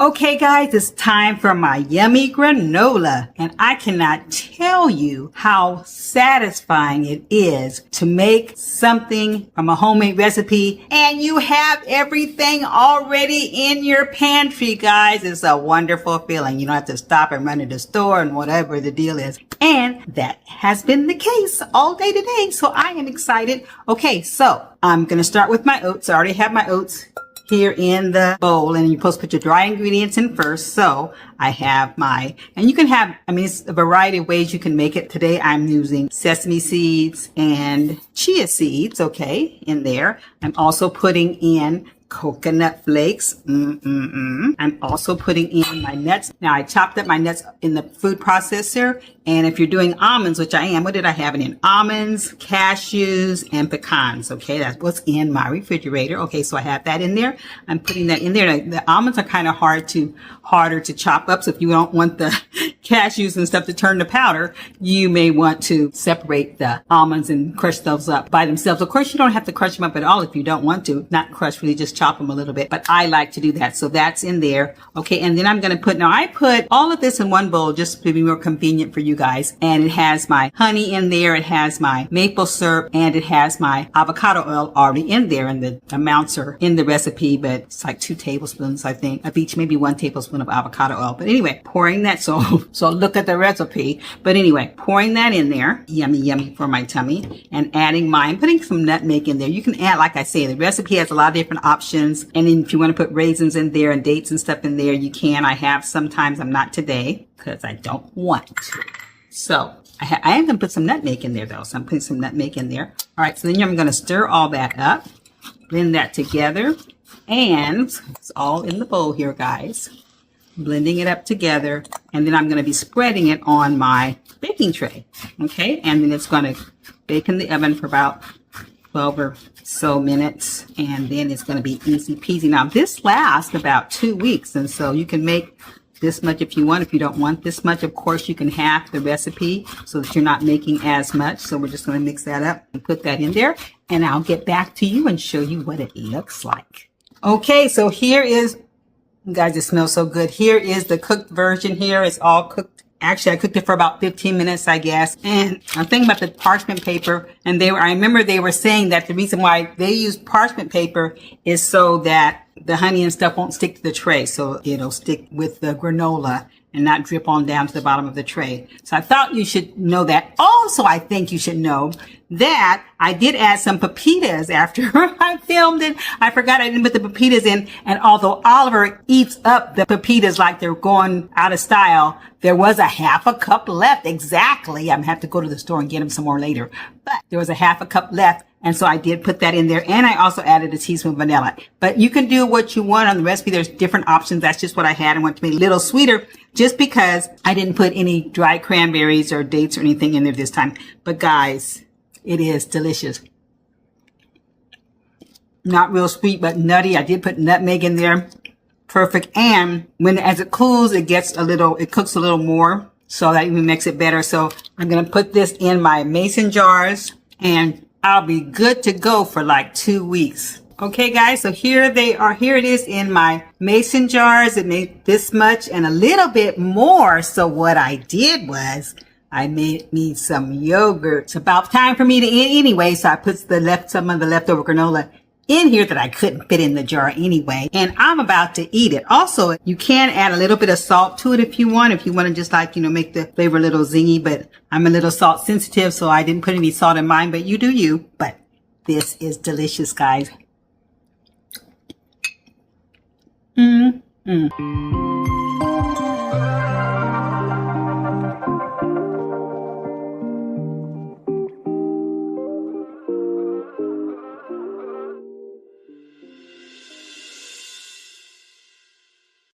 Okay guys, it's time for my yummy granola, and I cannot tell you how satisfying it is to make something from a homemade recipe and you have everything already in your pantry, guys. It's a wonderful feeling. You don't have to stop and run to the store and whatever the deal is. And that has been the case all day today, so I am excited. Okay, so I'm going to start with my oats. I already have my oats here in the bowl, and you're supposed to put your dry ingredients in first. So I have and you can have, it's a variety of ways you can make it. Today I'm using sesame seeds and chia seeds, okay, in there. I'm also putting in coconut flakes. I'm also putting in my nuts. Now I chopped up my nuts in the food processor, and if you're doing almonds, which I am, what did I have it in? Almonds, cashews, and pecans. Okay, that's what's in my refrigerator. Okay, so I have that in there. I'm putting that in there. The almonds are kind of harder to chop up, so if you don't want the cashews and stuff to turn to powder, you may want to separate the almonds and crush those up by themselves. Of course, you don't have to crush them up at all if you don't want to. Not crush, really just chop them a little bit, but I like to do that. So that's in there. Okay, and then I'm going to put, now I put all of this in one bowl just to be more convenient for you guys. And it has my honey in there, it has my maple syrup, and it has my avocado oil already in there. And the amounts are in the recipe, but it's like 2 tablespoons, I think, of each, maybe 1 tablespoon of avocado oil. But anyway, pouring that, so look at the recipe. But anyway, pouring that in there, yummy, yummy for my tummy, and adding I'm putting some nutmeg in there. You can add, like I say, the recipe has a lot of different options. And then if you want to put raisins in there and dates and stuff in there, you can. I have sometimes. I'm not today because I don't want to. So I am going to put some nutmeg in there though. So I'm putting some nutmeg in there. All right. So then I'm going to stir all that up, blend that together, and it's all in the bowl here, guys. Blending it up together, and then I'm going to be spreading it on my baking tray. Okay. And then it's going to bake in the oven for about 12 or so minutes, and then it's going to be easy peasy. Now this lasts about 2 weeks, and so you can make this much if you want. If you don't want this much, of course, you can half the recipe so that you're not making as much. So we're just going to mix that up and put that in there, and I'll get back to you and show you what it looks like. Okay, so here is, guys, it smells so good. Here is the cooked version here. It's all cooked. Actually, I cooked it for about 15 minutes, I guess. And I'm thinking about the parchment paper, and I remember they were saying that the reason why they use parchment paper is so that the honey and stuff won't stick to the tray. So it'll stick with the granola and not drip on down to the bottom of the tray. So I thought you should know that. Also, I think you should know that I did add some pepitas after I filmed it. I forgot I didn't put the pepitas in. And although Oliver eats up the pepitas like they're going out of style, there was a half a cup left. Exactly. I'm going to have to go to the store and get them some more later. But there was a half a cup left. And so I did put that in there. And I also added a teaspoon of vanilla. But you can do what you want on the recipe. There's different options. That's just what I had. I want to make it a little sweeter just because I didn't put any dried cranberries or dates or anything in there this time. But guys, it is delicious. Not real sweet, but nutty. I did put nutmeg in there. Perfect. And as it cools, it cooks a little more. So that even makes it better. So I'm going to put this in my mason jars, and I'll be good to go for like 2 weeks. Okay, guys, so here they are. Here it is in my mason jars. It made this much and a little bit more. So what I did was I made me some yogurt. It's about time for me to eat anyway. So I put some of the leftover granola in here that I couldn't fit in the jar anyway. And I'm about to eat it. Also, you can add a little bit of salt to it if you want to just like, make the flavor a little zingy, but I'm a little salt sensitive, so I didn't put any salt in mine, but you do you. But this is delicious, guys.